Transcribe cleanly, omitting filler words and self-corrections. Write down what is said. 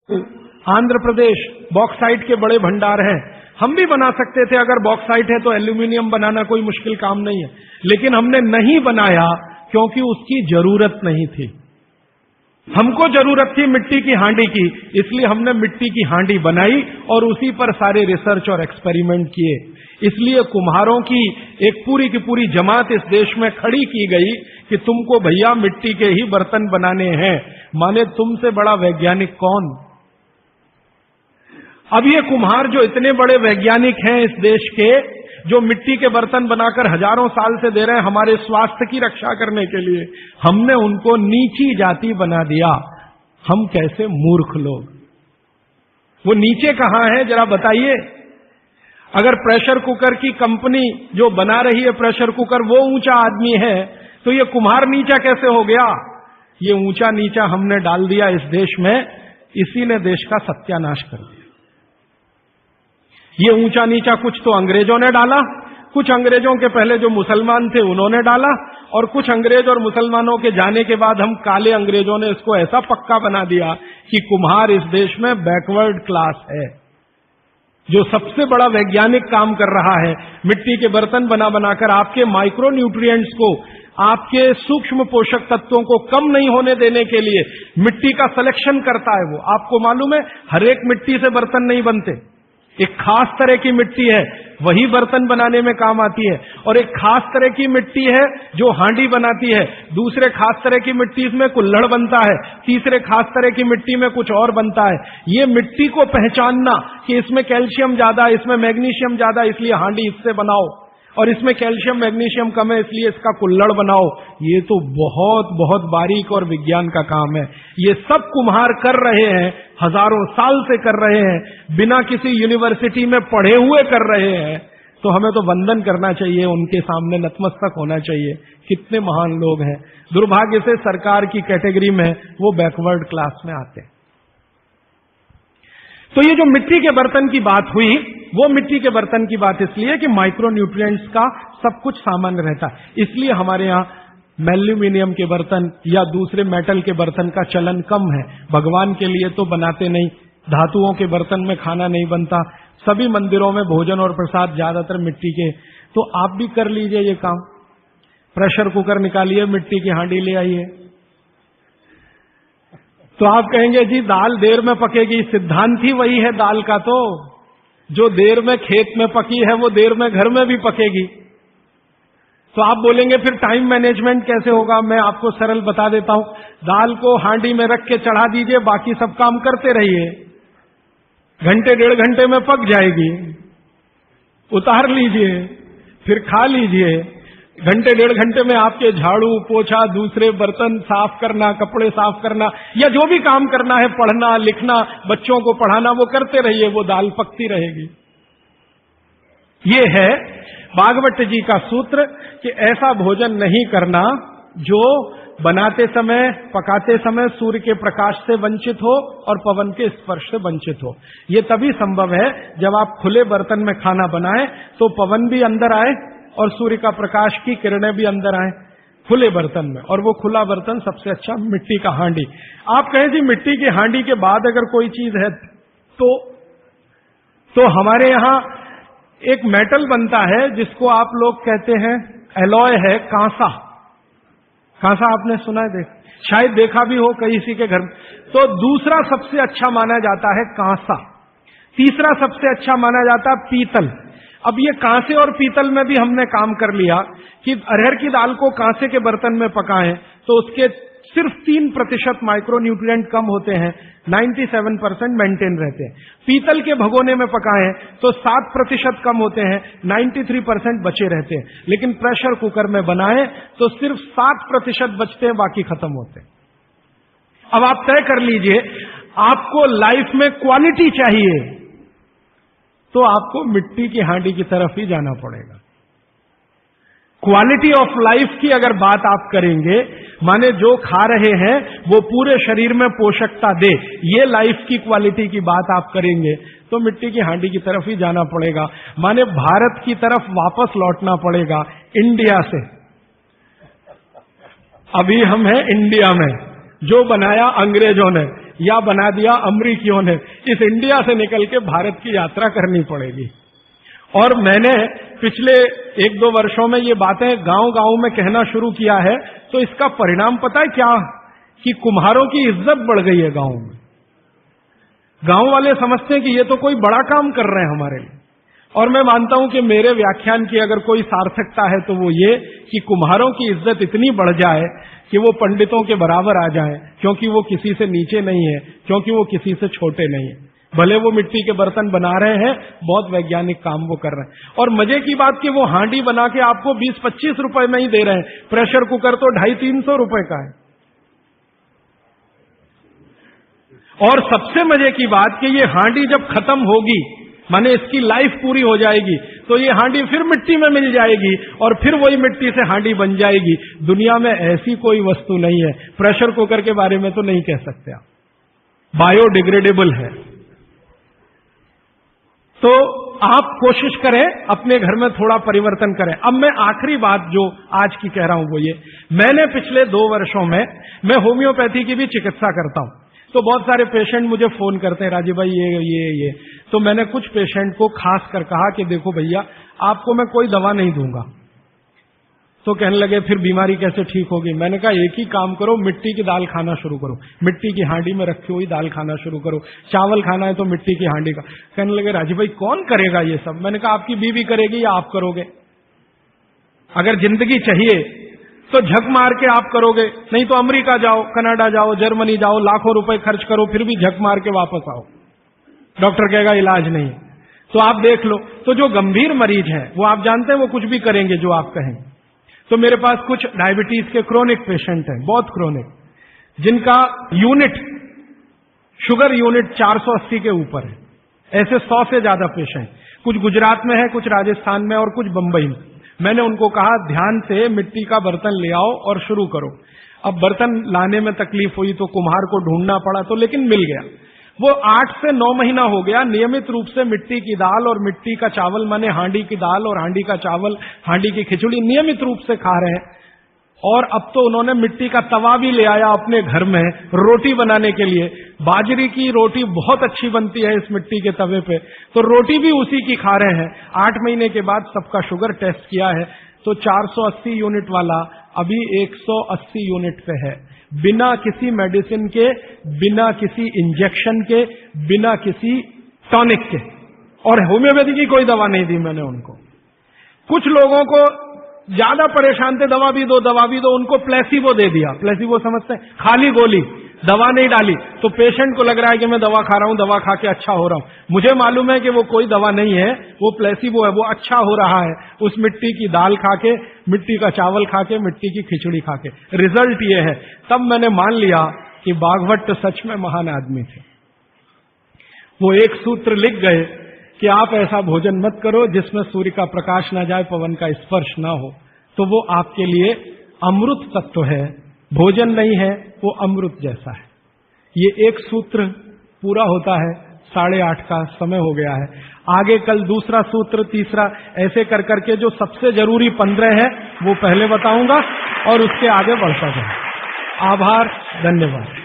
Andhra Pradesh bauxite के बड़े भंडार हैं, हम भी बना सकते थे। अगर बॉक्साइट है तो एल्यूमिनियम बनाना कोई मुश्किल काम नहीं है, लेकिन हमने नहीं बनाया क्योंकि उसकी जरूरत नहीं थी। हमको जरूरत थी मिट्टी की हांडी की, इसलिए हमने मिट्टी की हांडी बनाई और उसी पर सारे रिसर्च और एक्सपेरिमेंट किए। इसलिए कुम्हारों की एक पूरी की पूरी जमात इस देश में खड़ी की गई कि तुमको भैया मिट्टी के ही बर्तन बनाने हैं। माने तुमसे बड़ा वैज्ञानिक कौन? अब ये कुम्हार जो इतने बड़े वैज्ञानिक हैं इस देश के, जो मिट्टी के बर्तन बनाकर हजारों साल से दे रहे हैं हमारे स्वास्थ्य की रक्षा करने के लिए, हमने उनको नीची जाति बना दिया। हम कैसे मूर्ख लोग! वो नीचे कहां है जरा बताइए। अगर प्रेशर कुकर की कंपनी जो बना रही है प्रेशर कुकर वो ऊंचा आदमी है, तो ये कुम्हार नीचा कैसे हो गया? ये ऊंचा नीचा हमने डाल दिया इस देश में, इसी ने देश का सत्यानाश कर दिया। ये ऊंचा नीचा कुछ तो अंग्रेजों ने डाला, कुछ अंग्रेजों के पहले जो मुसलमान थे उन्होंने डाला, और कुछ अंग्रेज और मुसलमानों के जाने के बाद हम काले अंग्रेजों ने इसको ऐसा पक्का बना दिया कि कुम्हार इस देश में बैकवर्ड क्लास है। जो सबसे बड़ा वैज्ञानिक काम कर रहा है मिट्टी के बर्तन बना बनाकर आपके माइक्रो न्यूट्रिएंट्स को, आपके सूक्ष्म पोषक तत्वों को कम नहीं होने देने के लिए मिट्टी का सिलेक्शन करता है। वो आपको मालूम है हर एक मिट्टी से बर्तन नहीं बनते। एक खास तरह की मिट्टी है वही बर्तन बनाने में काम आती है, और एक खास तरह की मिट्टी है जो हांडी बनाती है, दूसरे खास तरह की मिट्टी में कुल्हड़ बनता है, तीसरे खास तरह की मिट्टी में कुछ और बनता है। ये मिट्टी को पहचानना कि इसमें कैल्शियम ज्यादा, इसमें मैग्नीशियम ज्यादा इसलिए हांडी इससे बनाओ, और इसमें कैल्शियम मैग्नीशियम कम है इसलिए इसका कुल्हड़ बनाओ, ये तो बहुत बहुत बारीक और विज्ञान का काम है। ये सब कुम्हार कर रहे हैं, हजारों साल से कर रहे हैं, बिना किसी यूनिवर्सिटी में पढ़े हुए कर रहे हैं। तो हमें तो वंदन करना चाहिए, उनके सामने नतमस्तक होना चाहिए। कितने महान लोग हैं। दुर्भाग्य से सरकार की कैटेगरी में वो बैकवर्ड क्लास में आते हैं। तो ये जो मिट्टी के बर्तन की बात हुई, वो मिट्टी के बर्तन की बात इसलिए कि माइक्रो न्यूट्रिएंट्स का सब कुछ सामान्य रहता है, इसलिए हमारे यहां एल्यूमिनियम के बर्तन या दूसरे मेटल के बर्तन का चलन कम है। भगवान के लिए तो बनाते नहीं, धातुओं के बर्तन में खाना नहीं बनता, सभी मंदिरों में भोजन और प्रसाद ज्यादातर मिट्टी के। तो आप भी कर लीजिए ये काम, प्रेशर कुकर निकालिए, मिट्टी की हांडी ले आइए। तो आप कहेंगे जी दाल देर में पकेगी, सिद्धांत ही वही है दाल का, तो जो देर में खेत में पकी है वो देर में घर में भी पकेगी। तो आप बोलेंगे फिर टाइम मैनेजमेंट कैसे होगा? मैं आपको सरल बता देता हूं, दाल को हांडी में रख के चढ़ा दीजिए, बाकी सब काम करते रहिए, घंटे डेढ़ घंटे में पक जाएगी, उतार लीजिए, फिर खा लीजिए। घंटे डेढ़ घंटे में आपके झाड़ू पोछा, दूसरे बर्तन साफ करना, कपड़े साफ करना, या जो भी काम करना है, पढ़ना लिखना, बच्चों को पढ़ाना, वो करते रहिए, वो दाल पकती रहेगी। ये है भागवत जी का सूत्र कि ऐसा भोजन नहीं करना जो बनाते समय, पकाते समय सूर्य के प्रकाश से वंचित हो और पवन के स्पर्श से वंचित हो। ये तभी संभव है जब आप खुले बर्तन में खाना बनाएं तो पवन भी अंदर आए और सूर्य का प्रकाश की किरणें भी अंदर आए खुले बर्तन में, और वो खुला बर्तन सबसे अच्छा मिट्टी का हांडी। आप कहें जी मिट्टी की हांडी के बाद अगर कोई चीज है तो हमारे यहां एक मेटल बनता है जिसको आप लोग कहते हैं एलॉय है, कांसा। कांसा आपने सुना है, शायद देखा भी हो किसी के घर में। तो दूसरा सबसे अच्छा माना जाता है कांसा, तीसरा सबसे अच्छा माना जाता है पीतल। अब ये कांसे और पीतल में भी हमने काम कर लिया कि अरहर की दाल को कांसे के बर्तन में पकाएं तो उसके सिर्फ 3% माइक्रो न्यूट्रिएंट कम होते हैं, 97% मेंटेन रहते हैं। पीतल के भगोने में पकाएं तो 7% कम होते हैं, 93% बचे रहते हैं। लेकिन प्रेशर कुकर में बनाएं तो सिर्फ 7% बचते हैं, बाकी खत्म होते हैं। अब आप तय कर लीजिए, आपको लाइफ में क्वालिटी चाहिए तो आपको मिट्टी की हांडी की तरफ ही जाना पड़ेगा। क्वालिटी ऑफ लाइफ की अगर बात आप करेंगे, माने जो खा रहे हैं वो पूरे शरीर में पोषकता दे, ये लाइफ की क्वालिटी की बात आप करेंगे तो मिट्टी की हांडी की तरफ ही जाना पड़ेगा। माने भारत की तरफ वापस लौटना पड़ेगा, इंडिया से। अभी हम हैं इंडिया में, जो बनाया अंग्रेजों ने, या बना दिया अमरीकियों ने। इस इंडिया से निकल के भारत की यात्रा करनी पड़ेगी। और मैंने पिछले 1-2 वर्षों में ये बातें गांव-गांव में कहना शुरू किया है, तो इसका परिणाम पता है क्या, कि कुम्हारों की इज्जत बढ़ गई है गांव में। गांव वाले समझते हैं कि ये तो कोई बड़ा काम कर रहे हैं हमारे लिए। और मैं मानता हूं कि मेरे व्याख्यान की अगर कोई सार्थकता है तो वो ये कि कुम्हारों की इज्जत इतनी बढ़ जाए कि वो पंडितों के बराबर आ जाएं, क्योंकि वो किसी से नीचे नहीं है, क्योंकि वो किसी से छोटे नहीं है। भले वो मिट्टी के बर्तन बना रहे हैं, बहुत वैज्ञानिक काम वो कर रहे हैं। और मजे की बात कि वो हांडी बना के आपको 20-25 रुपए में ही दे रहे हैं, प्रेशर कुकर तो 250-300 रुपए का है। और सबसे मजे की बात कि ये हांडी जब खत्म होगी, माने इसकी लाइफ पूरी हो जाएगी, तो ये हांडी फिर मिट्टी में मिल जाएगी और फिर वही मिट्टी से हांडी बन जाएगी। दुनिया में ऐसी कोई वस्तु नहीं है। प्रेशर कुकर के बारे में तो नहीं कह सकते आप, बायोडिग्रेडेबल है। तो आप कोशिश करें अपने घर में थोड़ा परिवर्तन करें। अब मैं आखिरी बात जो आज की कह रहा हूं वो ये, मैंने पिछले 2 वर्षों में मैं होम्योपैथी की भी चिकित्सा करता हूं। तो बहुत सारे पेशेंट मुझे फोन करते हैं, राजीव भाई ये। तो मैंने कुछ पेशेंट को खास कर कहा कि देखो भैया, आपको मैं कोई दवा नहीं दूंगा। तो कहने लगे फिर बीमारी कैसे ठीक होगी? मैंने कहा एक ही काम करो, मिट्टी की दाल खाना शुरू करो, मिट्टी की हांडी में रखी हुई दाल खाना शुरू करो। चावल खाना है तो मिट्टी की हांडी का। कहने लगे राजीव भाई कौन करेगा ये सब? मैंने कहा आपकी बीवी करेगी या आप करोगे? अगर जिंदगी चाहिए तो झक मार के आप करोगे, नहीं तो अमेरिका जाओ, कनाडा जाओ, जर्मनी जाओ, लाखों रुपए खर्च करो, फिर भी झक मार के वापस आओ, डॉक्टर कहेगा इलाज नहीं। तो आप देख लो, तो जो गंभीर मरीज हैं वो आप जानते हैं वो कुछ भी करेंगे जो आप कहेंगे। तो मेरे पास कुछ डायबिटीज के क्रोनिक पेशेंट हैं, बहुत क्रोनिक, जिनका यूनिट, शुगर यूनिट 480 के ऊपर है। ऐसे 100 से ज्यादा पेशेंट, कुछ गुजरात में है, कुछ राजस्थान में और कुछ बंबई में। मैंने उनको कहा ध्यान से मिट्टी का बर्तन ले आओ और शुरू करो। अब बर्तन लाने में तकलीफ हुई तो कुम्हार को ढूंढना पड़ा, तो लेकिन मिल गया। वो 8 से 9 महीना हो गया नियमित रूप से मिट्टी की दाल और मिट्टी का चावल, माने हांडी की दाल और हांडी का चावल, हांडी की खिचड़ी नियमित रूप से खा रहे हैं। और अब तो उन्होंने मिट्टी का तवा भी ले आया अपने घर में रोटी बनाने के लिए। बाजरी की रोटी बहुत अच्छी बनती है इस मिट्टी के तवे पे, तो रोटी भी उसी की खा रहे हैं। 8 महीने के बाद सबका शुगर टेस्ट किया है तो 480 यूनिट वाला अभी 180 यूनिट पे है, बिना किसी मेडिसिन के, बिना किसी इंजेक्शन के, बिना किसी टॉनिक के। और होम्योपैथी की कोई दवा नहीं दी मैंने उनको। कुछ लोगों को ज्यादा परेशान थे, दवा भी दो, उनको प्लेसिबो दे दिया। प्लेसिबो समझते हैं? खाली गोली, दवा नहीं डाली। तो पेशेंट को लग रहा है कि मैं दवा खा रहा हूं, दवा खा के अच्छा हो रहा हूं। मुझे मालूम है कि वो कोई दवा नहीं है, वो प्लेसिबो है, वो अच्छा हो रहा है उस मिट्टी की दाल खा के, मिट्टी का चावल खा के, मिट्टी की खिचड़ी खा के। रिजल्ट ये है। तब मैंने मान लिया कि बागवट सच में महान आदमी थे। वो एक सूत्र लिख गए कि आप ऐसा भोजन मत करो जिसमें सूर्य का प्रकाश ना जाए, पवन का स्पर्श ना हो, तो वो आपके लिए अमृत तत्व है, भोजन नहीं है, वो अमृत जैसा है। ये एक सूत्र पूरा होता है, 8:30 का समय हो गया है। आगे कल दूसरा सूत्र, तीसरा, ऐसे कर करके जो सबसे जरूरी 15 है वो पहले बताऊंगा और उसके आगे बढ़ता जाए। आभार, धन्यवाद।